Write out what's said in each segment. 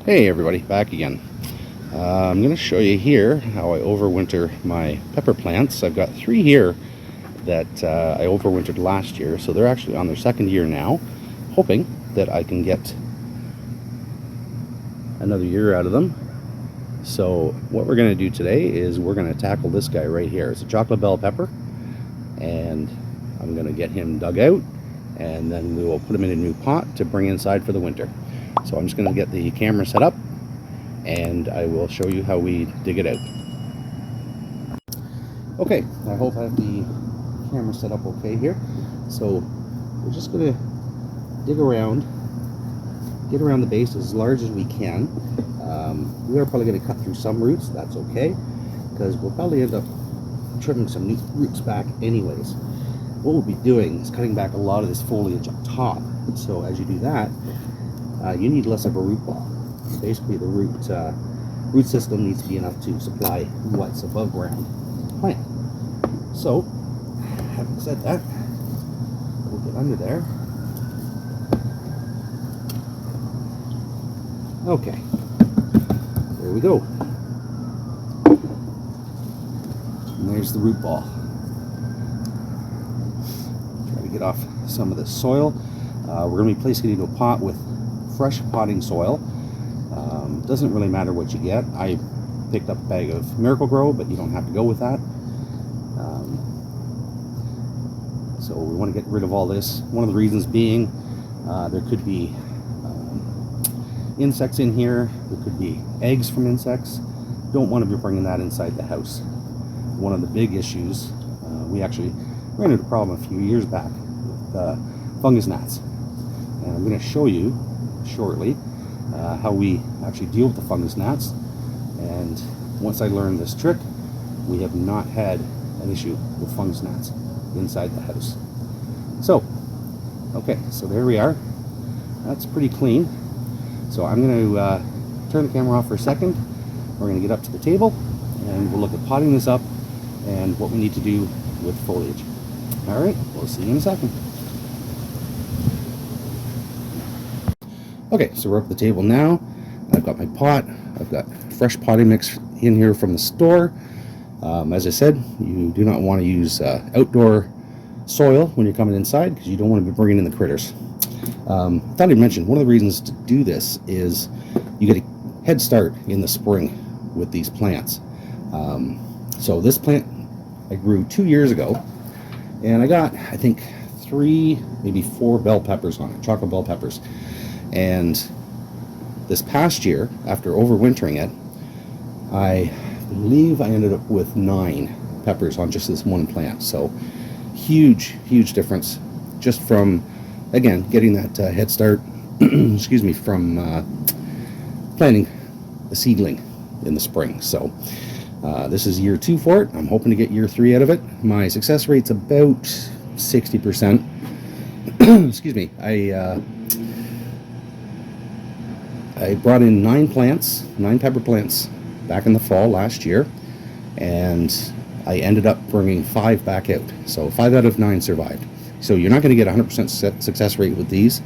Hey everybody, back again. I'm going to show you here how I overwinter my pepper plants. I've got 3 here that I overwintered last year, so they're actually on their 2nd year now, hoping that I can get another year out of them. So what we're going to do today is we're going to tackle this guy right here. It's a chocolate bell pepper, and I'm going to get him dug out, and then we will put him in a new pot to bring inside for the winter. So I'm just going to get the camera set up and I will show you how we dig it out. Okay, I hope I have the camera set up okay here. So we're just going to dig around, get around the base as large as we can. We are probably going to cut through some roots. That's okay, because we'll probably end up trimming some new roots back anyways. What we'll be doing is cutting back a lot of this foliage up top. So as you do that, you need less of a root ball. Basically, the root system needs to be enough to supply what's above ground plant. So, having said that, we'll get under there. Okay, there we go. And there's the root ball. Try to get off some of the soil. We're going to be placing it into a pot with fresh potting soil. Doesn't really matter what you get. I picked up a bag of Miracle Grow, but you don't have to go with that. So we want to get rid of all this. One of the reasons being there could be insects in here. There could be eggs from insects. Don't want to be bringing that inside the house. One of the big issues, we actually ran into a problem a few years back with fungus gnats. And I'm going to show you shortly how we actually deal with the fungus gnats. And once I learned this trick, we have not had an issue with fungus gnats inside the house. So, okay, so there we are. That's pretty clean. So I'm going to turn the camera off for a second. We're going to get up to the table and we'll look at potting this up and what we need to do with foliage. All right, we'll see you in a second. Okay, so we're up at the table now. I've got my pot. I've got fresh potting mix in here from the store. As I said, you do not want to use outdoor soil when you're coming inside because you don't want to be bringing in the critters. Thought I'd mention one of the reasons to do this is you get a head start in the spring with these plants. So this plant I grew 2 years ago, and I got, I think, 3, maybe 4 bell peppers on it, chocolate bell peppers. And this past year, after overwintering it, I believe I ended up with 9 peppers on just this one plant. So huge difference just from, again, getting that head start excuse me, from planting a seedling in the spring. So this is year 2 for it. I'm hoping to get year 3 out of it. My success rate's about 60%. Excuse me. I brought in 9 pepper plants back in the fall last year, and I ended up bringing 5 back out. So 5 out of 9 survived. So you're not going to get 100% success rate with these.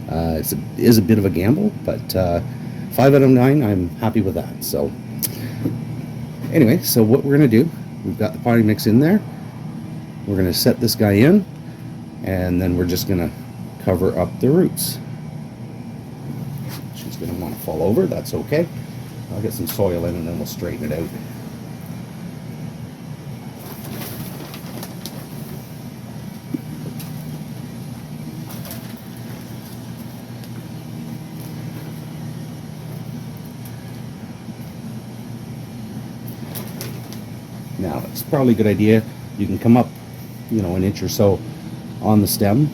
It is a bit of a gamble, but 5 out of 9, I'm happy with that. So anyway, so what we're going to do, we've got the potting mix in there. We're going to set this guy in, and then we're just going to cover up the roots. She's going to want to fall over. That's okay. I'll get some soil in and then we'll straighten it out. Now, it's probably a good idea. You can come up, an inch or so on the stem.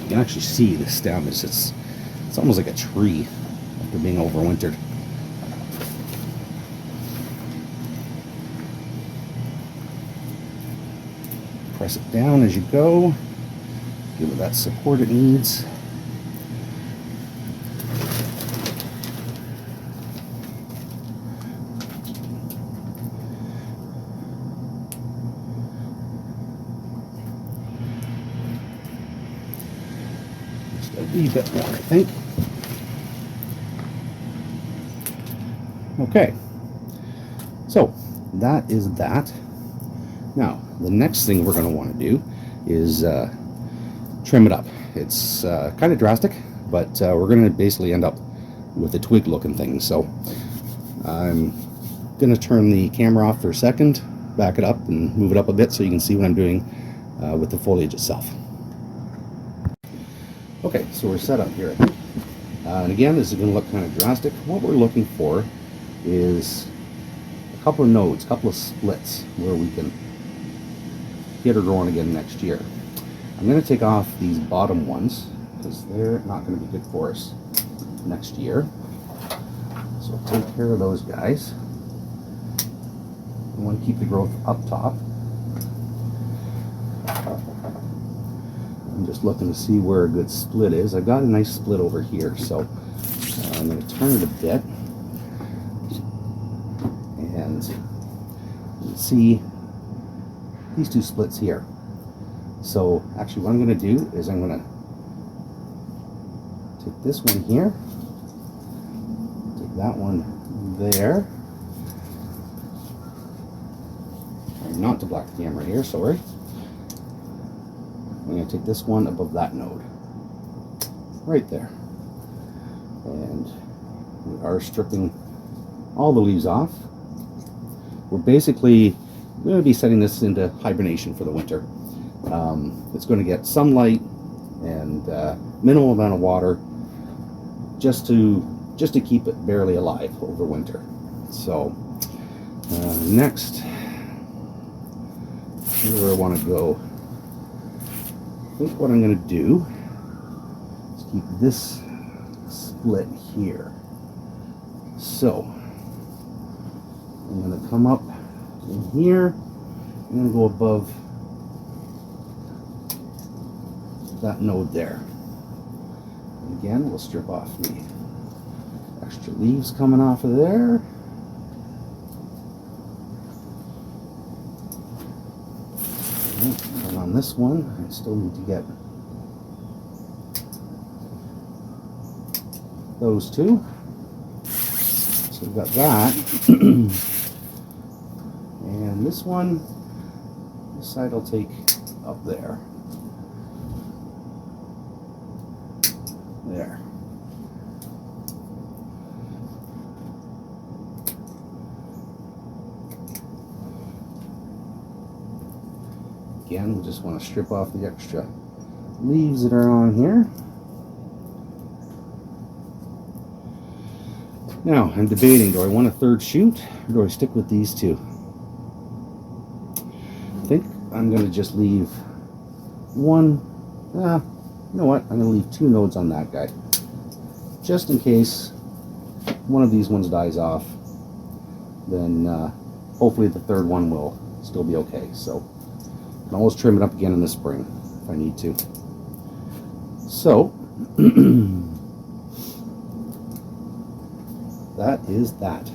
You can actually see the stem. It's almost like a tree after being overwintered. Press it down as you go. Give it that support it needs. Just a wee bit more, I think. Okay, so that is that. Now, the next thing we're going to want to do is trim it up. It's kind of drastic, but we're going to basically end up with a twig looking thing. So I'm going to turn the camera off for a second, back it up and move it up a bit so you can see what I'm doing with the foliage itself. Okay, so we're set up here. And again, this is going to look kind of drastic. What we're looking for is a couple of nodes, a couple of splits where we can get her growing again next year. I'm going to take off these bottom ones because they're not going to be good for us next year. So I'll take care of those guys. I want to keep the growth up top. I'm just looking to see where a good split is. I've got a nice split over here, so I'm going to turn it a bit and see these two splits here. So actually what I'm going to do is I'm going to take this one here, take that one there, not to block the camera here, sorry. I'm going to take this one above that node, right there. And we are stripping all the leaves off. We're basically going to be setting this into hibernation for the winter. It's going to get sunlight and minimal amount of water just to keep it barely alive over winter. So next, where I want to go, I think what I'm going to do is keep this split here. So I'm going to come up in here and go above that node there. And again, we'll strip off the extra leaves coming off of there. And on this one, I still need to get those two. So we've got that. And this one, this side I'll take up there. There. Again, we just want to strip off the extra leaves that are on here. Now, I'm debating, do I want a third shoot or do I stick with these two? I think I'm going to just leave one. You know what? I'm going to leave two nodes on that guy. Just in case one of these ones dies off, then hopefully the third one will still be okay. So I can always trim it up again in the spring if I need to. So that is that.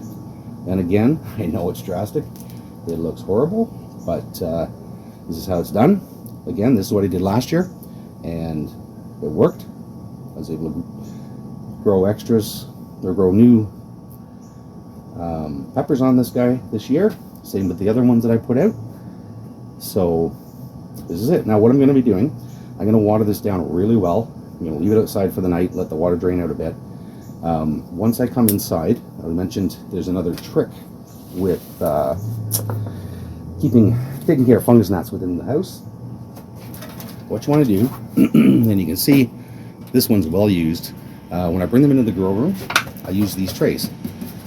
And again, I know it's drastic. It looks horrible, but this is how it's done. Again, this is what I did last year, and it worked. I was able to grow extras or grow new peppers on this guy this year. Same with the other ones that I put out. So this is it. Now what I'm going to be doing, I'm going to water this down really well. I'm going to leave it outside for the night, let the water drain out a bit. Once I come inside, I mentioned there's another trick with taking care of fungus gnats within the house. What you want to do, and you can see this one's well used. When I bring them into the grow room, I use these trays.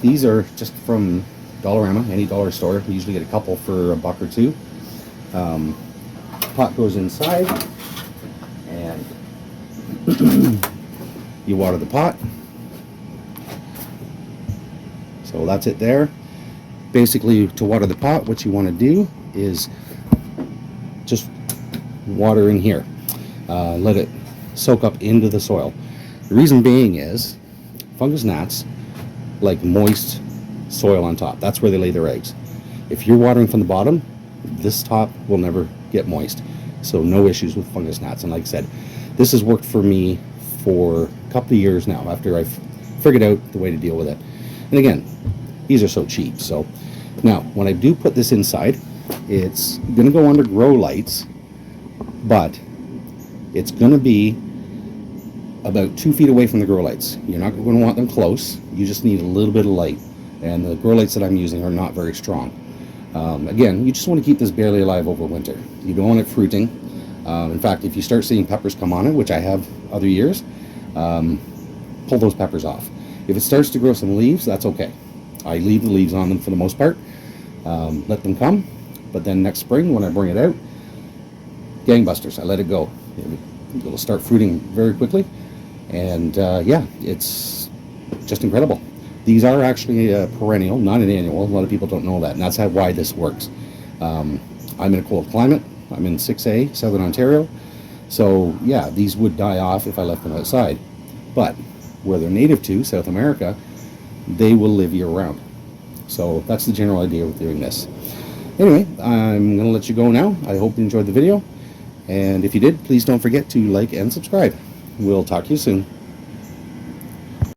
These are just from Dollarama, any dollar store. We usually get a couple for $1 or $2. Pot goes inside, and you water the pot. So that's it there. Basically, to water the pot, what you want to do is just water in here. Let it soak up into the soil. The reason being is fungus gnats like moist soil on top. That's where they lay their eggs. If you're watering from the bottom, this top will never get moist. So no issues with fungus gnats. And like I said, this has worked for me for a couple of years now after I've figured out the way to deal with it. And again, these are so cheap. So now when I do put this inside, it's going to go under grow lights, but it's going to be about 2 feet away from the grow lights. You're not going to want them close. You just need a little bit of light, and the grow lights that I'm using are not very strong. Again, you just want to keep this barely alive over winter. You don't want it fruiting. In fact, if you start seeing peppers come on it, which I have other years, pull those peppers off. If it starts to grow some leaves, that's okay. I leave the leaves on them for the most part, let them come, but then next spring when I bring it out, gangbusters, I let it go. It'll start fruiting very quickly, and yeah, it's just incredible. These are actually perennial, not an annual. A lot of people don't know that, and that's why this works. I'm in a cold climate. I'm in 6A, Southern Ontario, so yeah, these would die off if I left them outside. But where they're native to, South America, they will live year-round. So that's the general idea with doing this. Anyway, I'm going to let you go now. I hope you enjoyed the video, and if you did, please don't forget to like and subscribe. We'll talk to you soon.